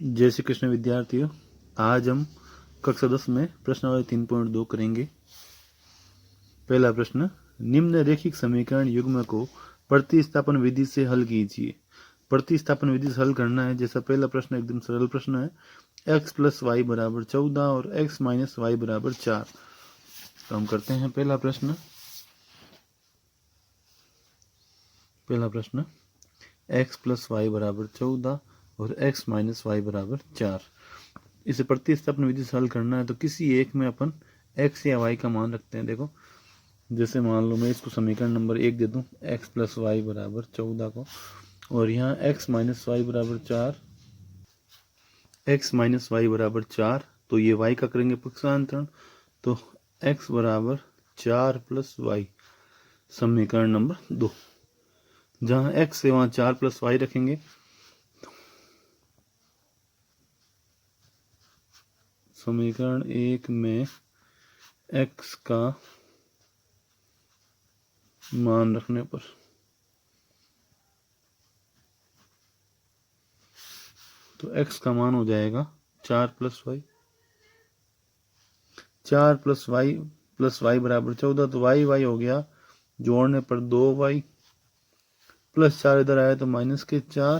जय श्री कृष्ण विद्यार्थियों, आज हम कक्षा 10 में प्रश्नावली 3.2 करेंगे। पहला प्रश्न, निम्न रेखिक समीकरण युग्म को प्रतिस्थापन विधि से हल कीजिए। प्रतिस्थापन विधि से हल करना है। जैसा पहला प्रश्न एकदम सरल प्रश्न है, x + y = 14 और x - y = 4। तो हम करते हैं पहला प्रश्न x + y = 14 और x - y = 4। इसे प्रतिस्थापन विधि से हल करना है। तो किसी एक में अपन x या y का मान रखते हैं। देखो, जैसे मान लो मैं इसको समीकरण नंबर 1 दे दूं, x + y = 14 को, और यहाँ x - y = 4, x - y = 4। तो ये y का करेंगे पक्षांतरण, तो x = 4 + y, समीकरण नंबर 2। जहाँ x है वहाँ 4 + y रखेंगे, समीकरण 1 में x का मान रखने पर तो x का मान हो जाएगा 4 + y। 4 + y + y = 14, तो y हो गया, जोड़ने पर 2y, प्लस 4 इधर आया तो -4,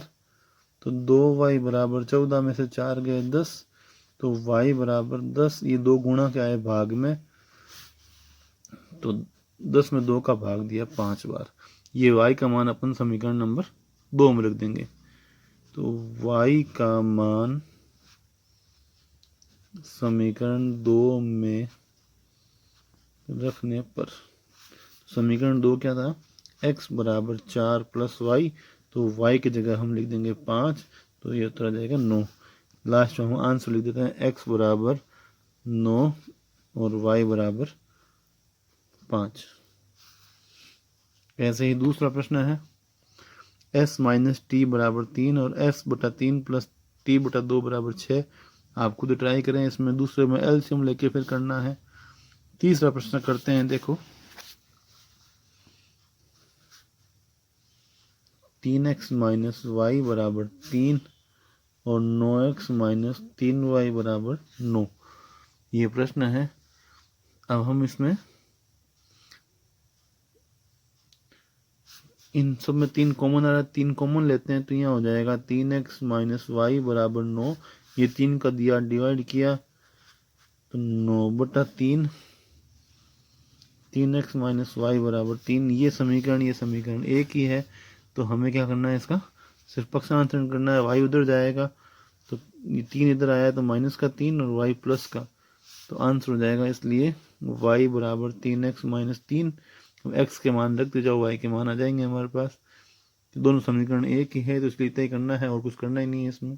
तो 2y = 14 में से 4 गए 10, तो y = 10। ये 2 गुणा क्या है, भाग में, तो 10 में 2 का भाग दिया 5 बार। ये y का मान अपन समीकरण नंबर 2 में रख देंगे। तो y का मान समीकरण 2 में रखने पर, समीकरण 2 क्या था, x = 4 + y, तो y की जगह हम लिख देंगे 5, तो ये उत्तर आ जाएगा 9। लास्ट में हम आंसर लिख देते हैं, x = 9 और y = 5। ऐसे ही दूसरा प्रश्न है, s - t = 3 और s/3 + t/2 = 6। आप खुद ट्राई करें, इसमें दूसरे में एलसीएम लेके फिर करना है। तीसरा प्रश्न करते हैं। देखो, 3x - y = 3 और 9x - 3y = 9। ये प्रश्न है। अब हम इसमें इन सब में 3 कॉमन आ रहा है, 3 कॉमन लेते हैं, तो यहाँ हो जाएगा 3x - y = 9। ये 3 का दिया, डिवाइड किया, तो 9/3, 3x - y = 3। ये समीकरण एक ही है। तो हमें क्या करना है, इसका सिर्फ पक्षांतरण करना है। y उधर जाएगा, तो ये 3 इधर आया तो -3 और y प्लस का, तो आंसर हो जाएगा। इसलिए y = 3x - 3, x के मान रखते जाओ, y के मान आ जाएंगे हमारे पास। तो दोनों समीकरण एक ही है, तो इसलिए इतना ही करना है और कुछ करना ही नहीं है इसमें।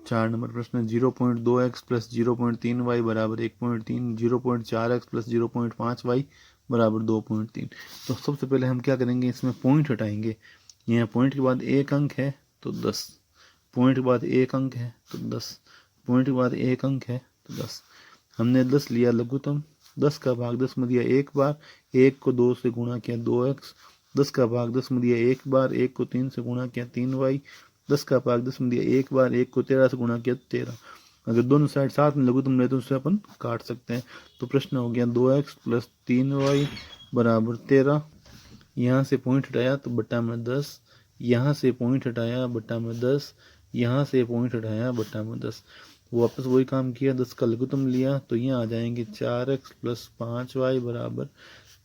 4 नंबर प्रश्न, 0.2x + 0.3y = 1.3, 0.4x + 0.5y = 2.3। तो सबसे पहले हम क्या करेंगे, इसमें पॉइंट हटाएंगे। यहाँ पॉइंट के बाद एक अंक है तो 10, पॉइंट के बाद एक अंक है तो 10, पॉइंट के बाद एक अंक है तो 10। हमने 10 लिया लघुत्तम, 10 का भाग 10 में दिया एक बार, 1 को 2 से गुणा किया 2x, 10 का भाग 10 में दिया एक बार, 1 को 3 से गुणा किया 3y, 10 का भाग 10 में दिया एक बार, 1 को 13 से गुणा किया 13। अगर दोनों साइड साथ में लघुत्तम ले तो उससे अपन काट सकते हैं। तो प्रश्न हो गया 2x + 3y = 13। यहाँ से पॉइंट हटाया तो बट्टा में 10, यहाँ से पॉइंट हटाया बट्टा में 10, यहाँ से पॉइंट हटाया बट्टा में 10। वापस वही काम किया, 10 का लघुत्तम लिया, तो यहाँ आ जाएंगे 4x + 5y =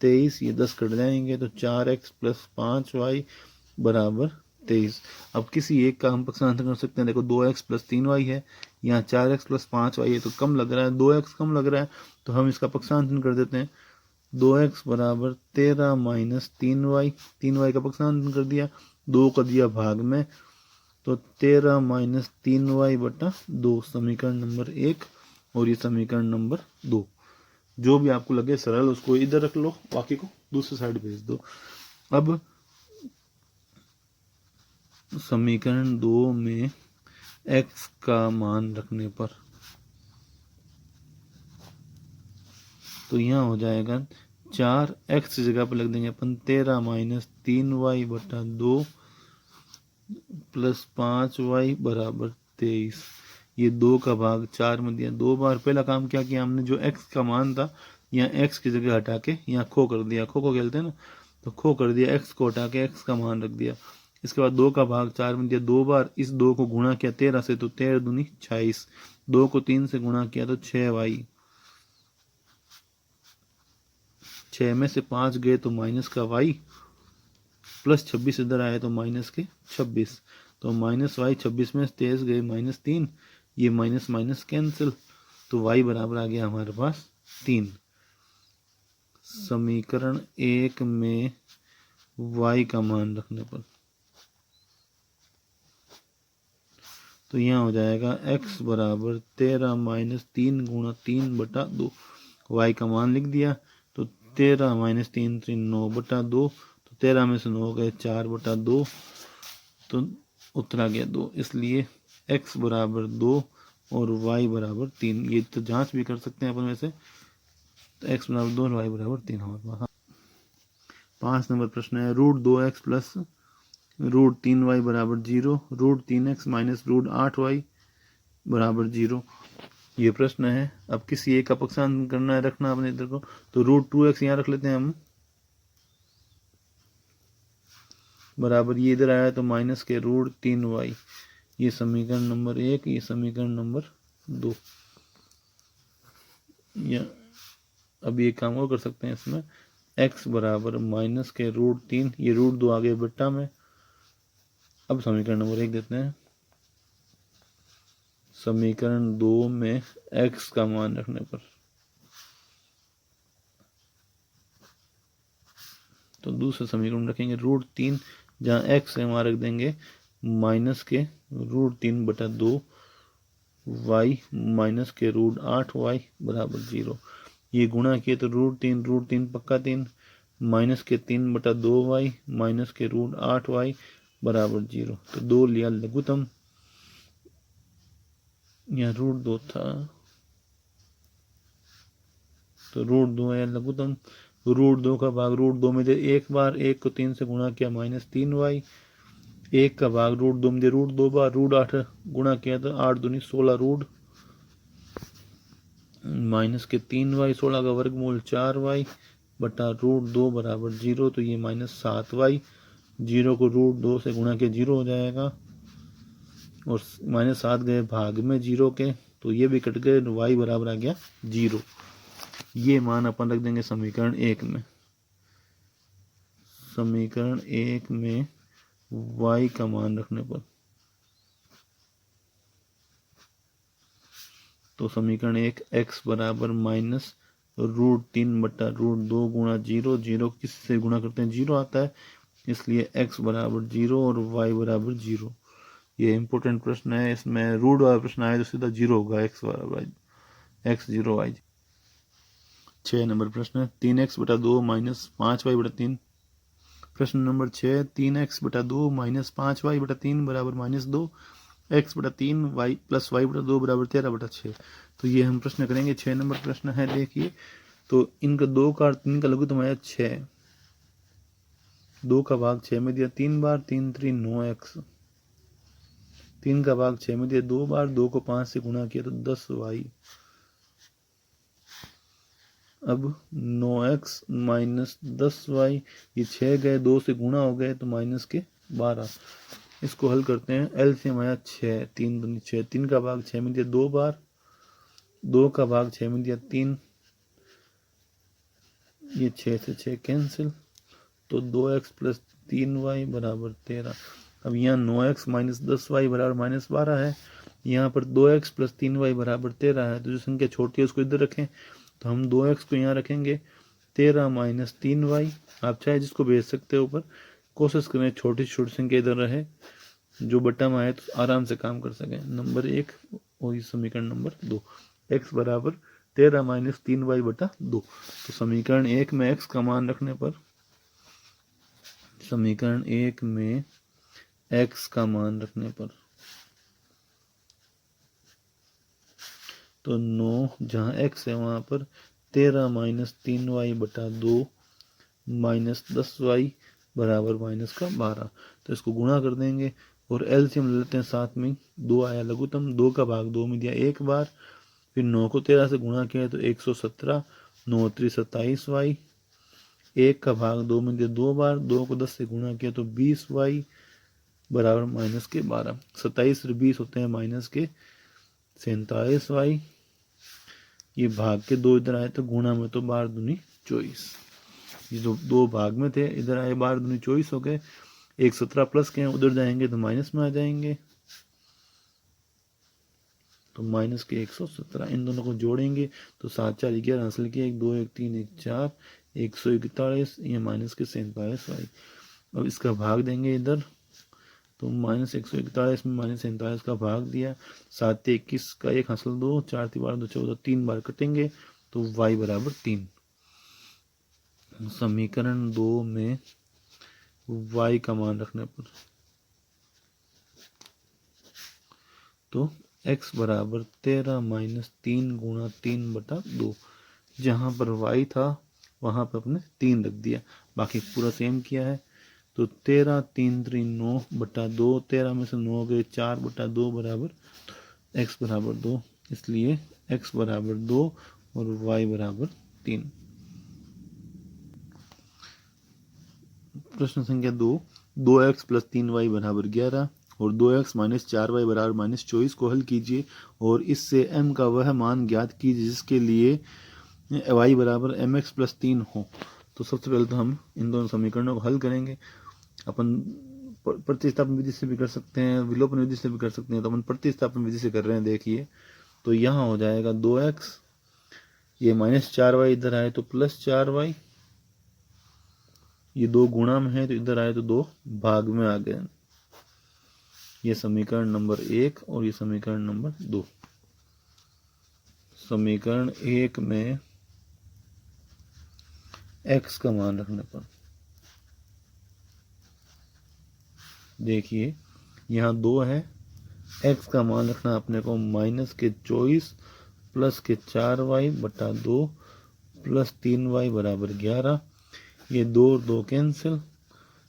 23। ये 10 कट जाएंगे, तो 4x + 5y = 23। अब किसी एक का हम पक्षांतर कर सकते हैं। देखो, 2x + 3y है, यहाँ 4x + 5y है, तो कम लग रहा है, 2x कम लग रहा है, तो हम इसका पक्षांतर कर देते हैं। 2x = 13 - 3y, 3y का पक्षांतर कर दिया, 2 का दिया भाग में, तो 13 - 3y/2, समीकरण नंबर 1 और ये समीकरण नंबर 2। जो भी आपको लगे सरल, उसको इधर रख लो, बाकी को दूसरी साइड भेज दो। अब समीकरण 2 में x का मान रखने पर, तो यहाँ हो जाएगा 4x की जगह पर लग देंगे अपन 13 - 3y/2 + 5y = 23। ये 2 का भाग 4 में दिया 2 बार। पहला काम क्या किया हमने, जो x का मान था यहाँ x की जगह हटा के यहाँ खो कर दिया, खो खेलते हैं ना, तो खो कर दिया, x को हटा के x का मान रख दिया। इसके बाद 2 का भाग 4 में दिया 2 बार। इस 2 को गुणा किया 13 से, तो 13 दूनी 26। 2 को 3 से गुणा किया तो 6y। 6 में से 5 गए तो माइनस का y, प्लस 26 इधर आया तो माइनस के 26, तो माइनस y। 26 में से 23 गए -3, ये माइनस माइनस कैंसिल, तो y बराबर आ गया हमारे पास 3। समीकरण 1 में y का मान रखने पर तो यहाँ हो जाएगा x बराबर 13 माइनस 3 गुणा 3/2। y का मान लिख दिया, तो 13 माइनस 3 9/2, तो 13 में से 9 गए 4/2, तो उत्तर आ गया 2। इसलिए x बराबर 2 और y बराबर 3। ये तो जांच भी कर सकते हैं अपन वैसे, तो x बराबर 2 और y बराबर 3 हमारे पास। 5 नंबर प्रश्न है, √2x प्लस √3y बराबर 0, √3x माइनस √8y बराबर 0। ये प्रश्न है। अब किसी एक का पक्षांतर करना है, रखना अपने इधर को, तो √2x यहाँ रख लेते हैं हम, बराबर ये इधर आया तो माइनस के √3y। ये समीकरण नंबर 1, ये समीकरण नंबर 2। या अब ये काम और कर सकते हैं इसमें, x बराबर माइनस के √3, ये √2 आ गए बेटा में। अब समीकरण नंबर 1 देते हैं। समीकरण 2 में x का मान रखने पर तो दूसरे समीकरण रखेंगे √3, जहाँ x है वहाँ रख देंगे माइनस के √3/2 y माइनस के √8y बराबर 0। ये गुणा किए तो √3 पक्का 3 माइनस के 3/2y माइनस के √8y बराबर 0। तो 2 लिया लघुत्तम, यहाँ √2 था तो √2 है लघुत्तम। √2 का भाग √2 में दे एक बार, 1 को 3 से गुणा किया -3y। 1 का भाग √2 में दे √2 बार, √8 गुणा किया तो 8 दूनी 16 रूट माइनस के 3y, 16 का वर्गमूल 4y बटा √2 बराबर 0। तो ये -7y, 0 को √2 से गुणा के 0 हो जाएगा, और -7 गए भाग में 0 के, तो ये भी कट गए, y बराबर आ गया 0। ये मान अपन रख देंगे समीकरण 1 में। समीकरण 1 में y का मान रखने पर तो समीकरण 1, x बराबर माइनस √3/√2 गुणा 0, 0 किससे गुणा करते हैं 0 आता है, इसलिए x बराबर 0 और y बराबर 0। ये इंपॉर्टेंट प्रश्न है, इसमें रूट वाला प्रश्न आए तो सीधा 0 होगा, x बराबर x 0 y। 6 नंबर प्रश्न, 3x/2 माइनस 5y/3। प्रश्न नंबर 6, 3x/2 माइनस 5y/3 बराबर -2, x/3 y प्लस y/2 बराबर 13/6। तो ये हम प्रश्न करेंगे। 6 नंबर प्रश्न है, देखिए तो इनका 2 का 3 का लघुत्तम आया 6, 2 का भाग 6 में दिया 3 बार, 3 3 9x। 3 का भाग 6 में दिया 2 बार, 2 को 5 से गुणा किया तो 10y। अब 9x माइनस 10y, ये 6 गए 2 से गुणा हो गए तो माइनस के 12। इसको हल करते हैं, एलसीएम आया 6, 3 दूनी 6, 3 का भाग 6 में दिया 2 बार, 2 का भाग 6 में दिया 3, ये 6 से 6 कैंसिल, तो 2x प्लस 3y बराबर 13। अब यहाँ 9x माइनस 10y बराबर -12 है, यहाँ पर 2x प्लस 3y बराबर 13 है, तो जो संख्या छोटी है उसको इधर रखें, तो हम 2x को यहाँ रखेंगे, 13 माइनस 3y। आप चाहे जिसको भेज सकते हो ऊपर, कोशिश करें छोटी छोटी संख्या इधर रहे, जो बट्टा में आए तो आराम से काम कर सकें। नंबर 1 वही समीकरण नंबर 2, x बराबर 13 माइनस 3y/2। तो समीकरण 1 में x का मान रखने पर समीकरण 1 में x का मान रखने पर तो 9, जहाँ x है वहाँ पर 13 माइनस 3y/2 माइनस 10y बराबर -12। तो इसको गुणा कर देंगे और एलसीएम ले लेते हैं साथ में। 2 आया लघुत्तम, 2 का भाग 2 में दिया एक बार, फिर 9 को 13 से गुणा किया तो 117, 9 3 27y, 1 का भाग 2 में दिया 2 बार, 2 को 10 से गुणा किया तो 20y बराबर माइनस के 12। 27 और 20 होते हैं माइनस के 47y। ये भाग के 2 इधर आए तो गुणा में तो 12 दूनी 24। ये जो 2 भाग में थे इधर आए 12 दूनी 24 हो गए। 117 प्लस के उधर जाएंगे तो माइनस में आ जाएंगे, तो माइनस के 117। इन दोनों को जोड़ेंगे तो 7 4 11 हासिल किया, 1 2 1 3 1 4, 141, ये माइनस के 47y। अब इसका भाग देंगे इधर तो माइनस 141 में माइनस 47 का भाग दिया, 7 21 का 1 हासिल 2, 4 12 2 14, 3 बार कटेंगे तो y बराबर 3। समीकरण 2 में y का मान रखने पर तो x बराबर 13 माइनस 3 गुणा 3/2। जहाँ पर y था वहाँ पर अपने 3 रख दिया, बाकी पूरा सेम किया है। तो 13 3 3 9/2, 13 में से 9 गए 4/2 बराबर x बराबर 2, इसलिए x बराबर 2 और y बराबर 3। प्रश्न संख्या 2, 2x प्लस 3y बराबर 11 और 2x माइनस 4y बराबर माइनस 24 को हल कीजिए और इससे m का वह मान ज्ञात कीजिए जिसके लिए y बराबर mx प्लस 3 हो। तो सबसे पहले तो हम इन दोनों समीकरणों को हल करेंगे। अपन प्रतिस्थापन विधि से भी कर सकते हैं, विलोपन विधि से भी कर सकते हैं, तो अपन प्रतिस्थापन विधि से कर रहे हैं। देखिए तो यहाँ हो जाएगा 2x, ये माइनस 4y इधर आए तो प्लस 4y, ये 2 गुणा में है तो इधर आए तो 2 भाग में आ गए। ये समीकरण नंबर 1 और ये समीकरण नंबर 2। समीकरण 1 में x का मान रखने पर देखिए यहाँ 2 है, x का मान रखना अपने को माइनस के 24 प्लस के 4y/2 प्लस 3y बराबर 11। ये 2 और 2 कैंसिल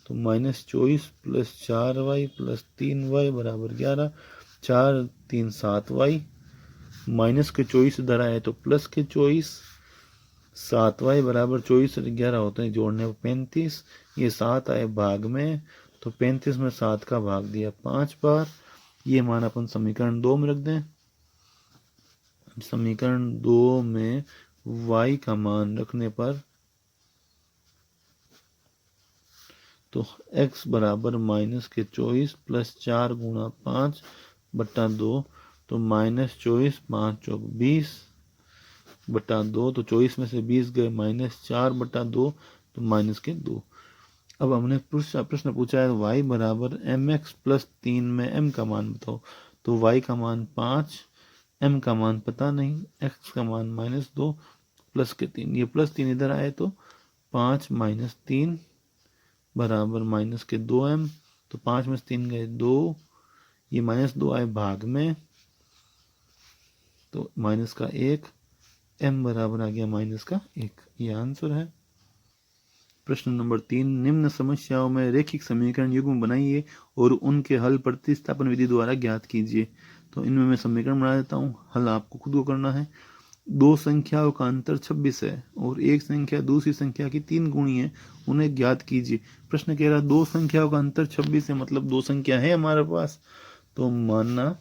तो minus 24 plus 4y plus 3y बराबर 11, 4 3 7y, माइनस के 24 इधर आए तो प्लस के 24, 7y बराबर 24 और 11 होते हैं जोड़ने पर 35। ये 7 आए भाग में तो 35 में 7 का भाग दिया 5 बार। ये मान अपन समीकरण 2 में रख दें। समीकरण 2 में y का मान रखने पर तो x बराबर माइनस के 24 प्लस 4 गुणा 5/2, तो माइनस 24 5 चौक 20/2, तो 24 में से 20 गए माइनस 4/2, तो माइनस के 2। अब हमने प्रश्न पूछा है y बराबर mx प्लस 3 में m का मान बताओ। तो y का मान 5, m का मान पता नहीं, x का मान माइनस 2 प्लस के 3, ये प्लस 3 इधर आए तो 5 माइनस 3 बराबर माइनस के 2m, तो 5 में से 3 गए 2, ये माइनस 2 आए भाग में तो माइनस का 1, m बराबर आ गया माइनस का 1। ये आंसर है। प्रश्न नंबर 3, निम्न समस्याओं में रैखिक समीकरण युग्म बनाइए और उनके हल प्रतिस्थापन विधि द्वारा ज्ञात कीजिए। तो इनमें मैं समीकरण बना देता हूँ, हल आपको खुद को करना है। 2 संख्याओं का अंतर 26 है और एक संख्या दूसरी संख्या की 3 गुणी है, उन्हें ज्ञात कीजिए। प्रश्न कह रहा 2 संख्याओं का अंतर 26 है, मतलब 2 संख्या है हमारे पास, तो मानना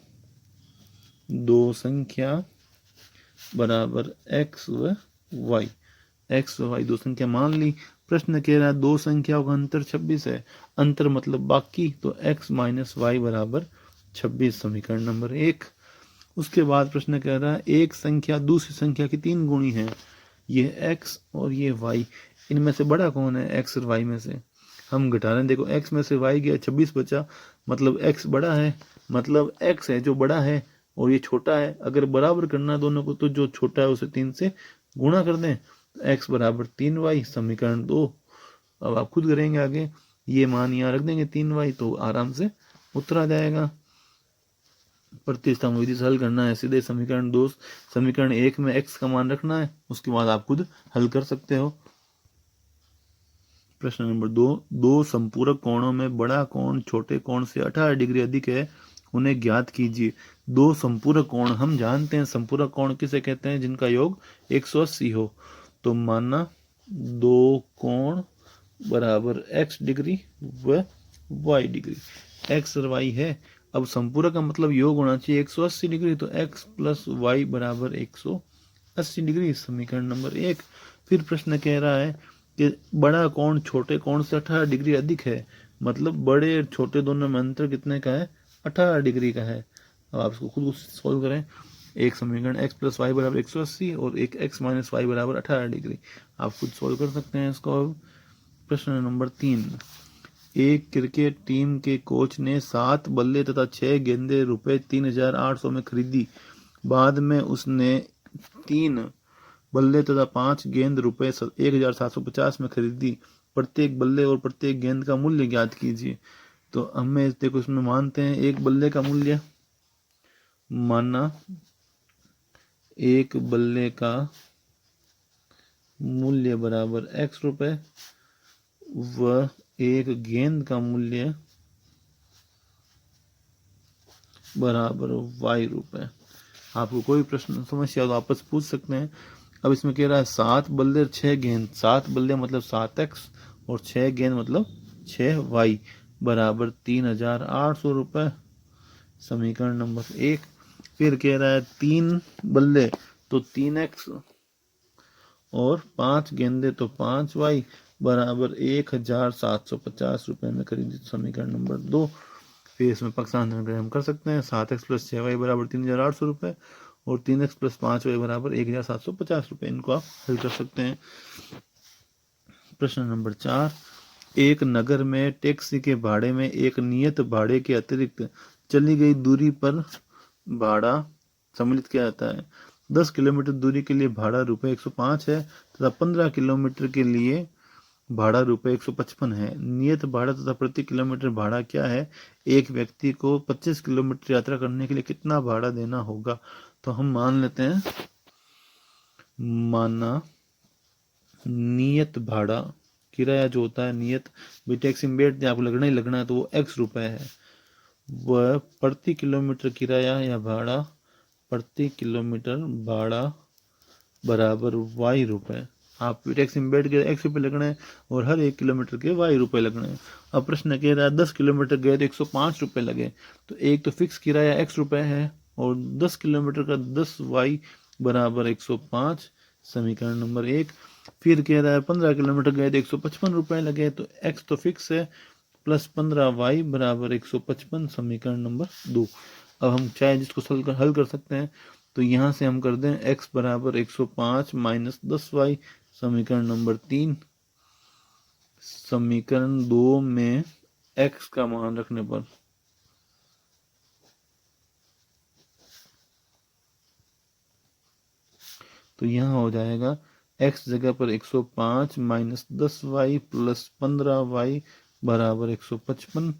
2 संख्या बराबर x व y, x व y 2 संख्या मान ली। प्रश्न कह रहा है 2 संख्याओं का अंतर 26 है, अंतर मतलब बाकी, तो x माइनस y बराबर 26, समीकरण नंबर 1। उसके बाद प्रश्न कह रहा है एक संख्या दूसरी संख्या की 3 गुणी है, ये x और ये y, इनमें से बड़ा कौन है? x और y में से हम घटा रहे हैं। देखो x में से y गया 26 बचा, मतलब x बड़ा है, मतलब x है जो बड़ा है और ये छोटा है। अगर बराबर करना दोनों को तो जो छोटा है उसे 3 से गुणा कर दें, तो x बराबर 3y, समीकरण 2। अब आप खुद करेंगे आगे, ये मान यहाँ रख देंगे 3y, तो आराम से उत्तर आ जाएगा। प्रतिस्थापन विधि से हल करना है सीधे समीकरण 2, समीकरण 1 में x का मान रखना है, उसके बाद आप खुद हल कर सकते हो। प्रश्न नंबर 2, दो संपूरक कोणों में बड़ा कोण छोटे कोण से 18 डिग्री अधिक है, उन्हें ज्ञात कीजिए। दो संपूरक कोण, हम जानते हैं संपूरक कोण किसे कहते हैं, जिनका योग 180 हो। तो माना दो कोण बराबर x डिग्री व y डिग्री, x और y है। अब संपूरक का मतलब योग होना चाहिए 180 डिग्री, तो x प्लस वाई बराबर 180 डिग्री, समीकरण नंबर 1। फिर प्रश्न कह रहा है कि बड़ा कोण छोटे कोण से 18 डिग्री अधिक है, मतलब बड़े और छोटे दोनों में अंतर कितने का है, 18 डिग्री का है। अब आप इसको खुद सॉल्व करें। एक समीकरण x प्लस वाई बराबर 180 और एक x माइनस वाई बराबर 18 डिग्री, आप खुद सॉल्व कर सकते हैं इसको। अब प्रश्न नंबर 3, एक क्रिकेट टीम के कोच ने 7 बल्ले तथा 6 गेंदें रुपए 3800 में खरीदी। बाद में उसने 3 बल्ले तथा 5 गेंद रुपए 1750 में खरीदी। प्रत्येक बल्ले और प्रत्येक गेंद का मूल्य ज्ञात कीजिए। तो हमें देखो इसमें मानते हैं एक बल्ले का मूल्य, माना एक बल्ले का मूल्य बराबर x रुपए व एक गेंद का मूल्य बराबर y रुपए। आपको कोई प्रश्न समस्या तो आपस पूछ सकते हैं। अब इसमें कह रहा है 7 बल्ले और 6 गेंद, 7 बल्ले मतलब 7x और 6 गेंद मतलब 6y बराबर 3800 रुपए, समीकरण नंबर 1। फिर कह रहा है 3 बल्ले तो 3x और 5 गेंदे तो 5y बराबर 1750 रुपए में खरीदी, समीकरण नंबर 2। फिर इसमें पक्षांतरण हम कर सकते हैं। 7x प्लस 6y बराबर 3800 रुपए और 3x प्लस 5y बराबर 1750 रुपए, इनको आप हल कर सकते हैं। प्रश्न नंबर 4, एक नगर में टैक्सी के भाड़े में एक नियत भाड़े के अतिरिक्त चली गई दूरी पर भाड़ा सम्मिलित किया जाता है। 10 किलोमीटर दूरी के लिए भाड़ा रुपए 105 है तथा 15 किलोमीटर के लिए भाड़ा रुपए 155 है। नियत भाड़ा तथा प्रति किलोमीटर भाड़ा क्या है? एक व्यक्ति को 25 किलोमीटर यात्रा करने के लिए कितना भाड़ा देना होगा? तो हम मान लेते हैं, माना नियत भाड़ा किराया जो होता है नियत, भी टैक्सी में बैठते हैं आपको लगना ही लगना है, तो वो x रुपए है। वह प्रति किलोमीटर किराया या भाड़ा, प्रति किलोमीटर भाड़ा बराबर y रुपए। आप टैक्सी में बैठ गए x रुपए लगना है और हर 1 किलोमीटर के y रुपए लगने हैं। अब प्रश्न कह रहा है 10 किलोमीटर गए तो 105 रुपए लगे, तो एक तो फिक्स किराया x रुपए है और 10 किलोमीटर का 10y बराबर 105, समीकरण नंबर 1। फिर कह रहा है 15 किलोमीटर गए तो 155 रुपए लगे, तो x तो फिक्स है प्लस 15y बराबर 155, समीकरण नंबर 2। अब हम चाहे जिसको हल कर सकते हैं, तो यहाँ से हम कर दें x बराबर 105 माइनस 10y, समीकरण नंबर 3। समीकरण 2 में x का मान रखने पर तो यहाँ हो जाएगा x जगह पर 105 माइनस 10y प्लस 15y बराबर 155।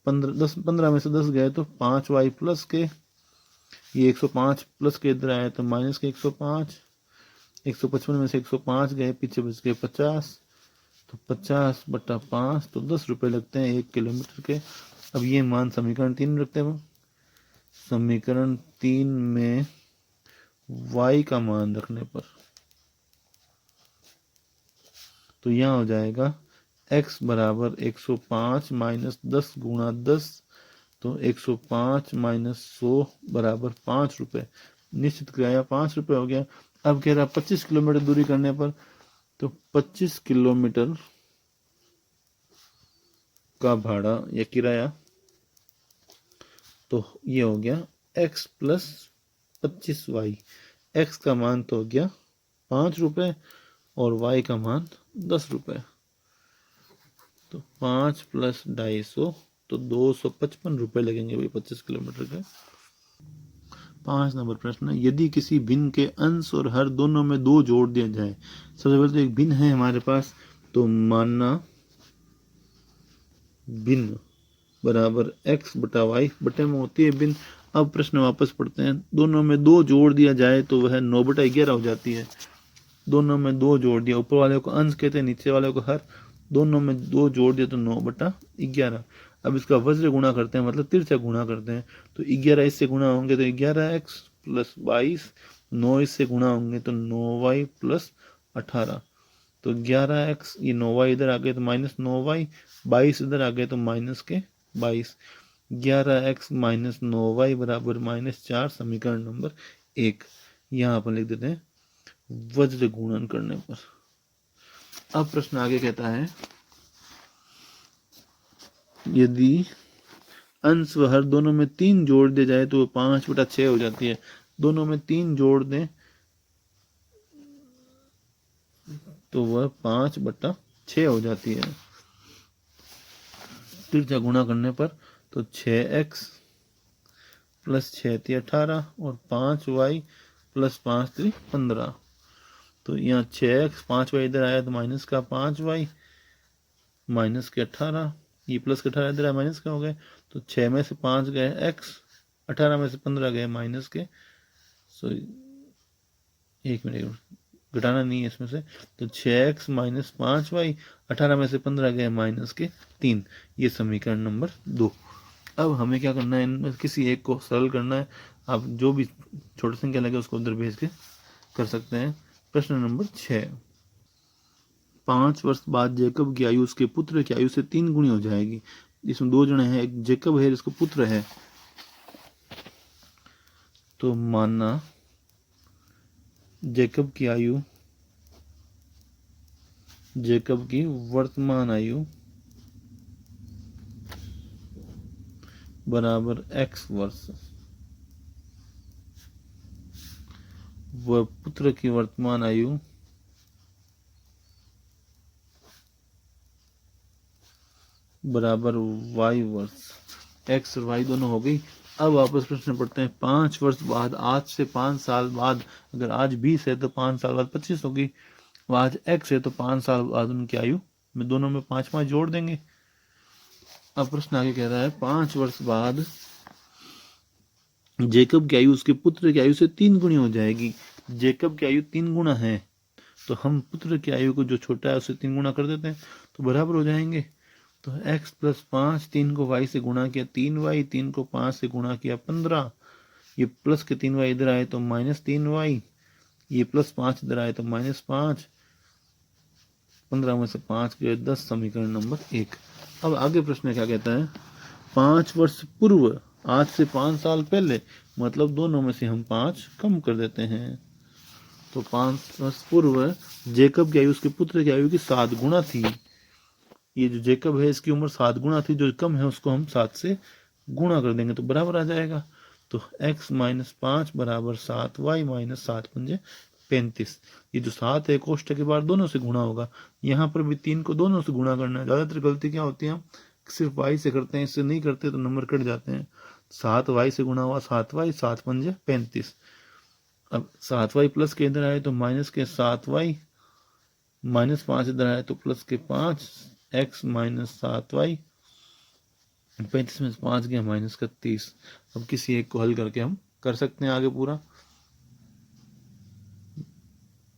15 में से 10 गए तो 5y प्लस के, ये 105 प्लस के इधर आए तो माइनस के 105, 155 में से 105 गए, पीछे बच गए 50, तो 50/5 तो 10 रुपए लगते हैं 1 किलोमीटर के। अब ये मान समीकरण 3 में रखते हैं। समीकरण 3 में y का मान रखने पर तो यहाँ हो जाएगा x बराबर 105 माइनस 10 गुणा 10, तो 105 माइनस 100 बराबर 5 रुपए। निश्चित किराया 5 रुपए हो गया। अब कह रहा 25 किलोमीटर दूरी करने पर, तो 25 किलोमीटर का भाड़ा या किराया, तो ये हो गया x प्लस 25y। x का मान तो हो गया 5 रुपए और y का मान 10 रुपए, तो 5 प्लस 250 तो 255 रुपए लगेंगे भाई 25 किलोमीटर के। 5 नंबर प्रश्न, यदि किसी भिन्न के अंश और हर दोनों में 2 जोड़ दिया जाए। सबसे पहले तो एक भिन्न है हमारे पास, तो मानना भिन्न बराबर x बटा y बटे में होती है भिन्न। अब प्रश्न वापस पढ़ते हैं। दोनों में 2 जोड़ दिया जाए तो वह 9/11 हो जाती है। दोनों में 2 जोड़ दिया, ऊपर वाले को अंश कहते हैं, नीचे वाले को हर, दोनों में 2 जोड़ दिया तो 9/11। अब इसका वज्र गुणा करते हैं, मतलब तिरछा गुणा करते हैं। तो 11 इससे गुणा होंगे तो 11x प्लस 22, 9 इससे गुणा होंगे तो 9y प्लस 18। तो 11x, ये 9y इधर आ गए तो माइनस 9y, 22 इधर आ गए तो माइनस के 22। 11x माइनस 9y बराबर -4, समीकरण नंबर 1। यहाँ पर लिख देते हैं वज्र गुणन करने पर। अब प्रश्न आगे कहता है, यदि अंश व हर दोनों में 3 जोड़ दिया जाए तो 5/6 हो जाती है। दोनों में 3 जोड़ दें तो वह 5/6 हो जाती है। तिरछा गुणा करने पर तो 6x प्लस 6 18 और 5y प्लस 5 15। तो यहाँ 6x, 5y इधर आया तो माइनस का 5y माइनस के 18, ये प्लस के 18 इधर आया माइनस का हो गए। तो 6 में से 5 गए x, 18 में से 15 गए माइनस के। सो 1 मिनट, घटाना नहीं है इसमें से। तो 6x माइनस 5y, 18 में से 15 गए माइनस के 3। ये समीकरण नंबर 2। अब हमें क्या करना है, इनमें किसी एक को सरल करना है। आप जो भी छोटी संख्या लगे उसको उधर भेज के कर सकते हैं। प्रश्न नंबर 6, 5 वर्ष बाद जैकब की आयु उसके पुत्र की आयु से 3 गुनी हो जाएगी। इसमें 2 जने हैं, एक जैकब है, इसको पुत्र है। तो मानना जैकब की आयु, जैकब की वर्तमान आयु बराबर x वर्ष, व पुत्र की वर्तमान आयु बराबर y वर्ष। x और y दोनों हो गई। अब वापस प्रश्न पढ़ते हैं। 5 वर्ष बाद, आज से 5 साल बाद, अगर आज 20 है तो 5 साल बाद 25 होगी। आज x है तो 5 साल बाद उनकी आयु में दोनों में 5 जोड़ देंगे। अब प्रश्न आगे कह रहा है, 5 वर्ष बाद जैकब की आयु उसके पुत्र की आयु से 3 गुनी हो जाएगी। जैकब की आयु 3 गुना है, तो हम पुत्र की आयु को जो छोटा है उसे 3 गुना कर देते हैं तो बराबर हो जाएंगे। तो x प्लस 5, 3 को y से गुणा किया 3y, 3 को 5 से गुणा किया 15। ये प्लस के 3y इधर आए तो माइनस 3y, ये प्लस 5 इधर आए तो -5। 15 में से 5 गए 10, समीकरण नंबर 1। अब आगे प्रश्न क्या कहता है, 5 वर्ष पूर्व, आज से 5 साल पहले, मतलब दोनों में से हम 5 कम कर देते हैं। तो 5 वर्ष पूर्व जैकब की आयु उसके पुत्र की आयु की 7 गुना थी। ये जो जैकब है इसकी उम्र 7 गुना थी, जो कम है उसको हम 7 से गुणा कर देंगे तो बराबर आ जाएगा। तो x माइनस 5 बराबर 7y माइनस 7 पंजे 35। ये जो 7 है कोष्ठक के बाद दोनों से गुणा होगा। यहाँ पर भी 3 को दोनों से गुणा करना है। ज़्यादातर गलती क्या होती है, हम सिर्फ y से करते हैं, इससे नहीं करते तो नंबर कट जाते हैं। 7y से गुणा हुआ 7y, 7 पंजे 35। अब 7y प्लस के इधर आए तो माइनस के 7y, माइनस 5 इधर आए तो प्लस के 5, x माइनस 7y, 35 में से 5 गया माइनस का 30। अब किसी एक को हल करके हम कर सकते हैं आगे पूरा।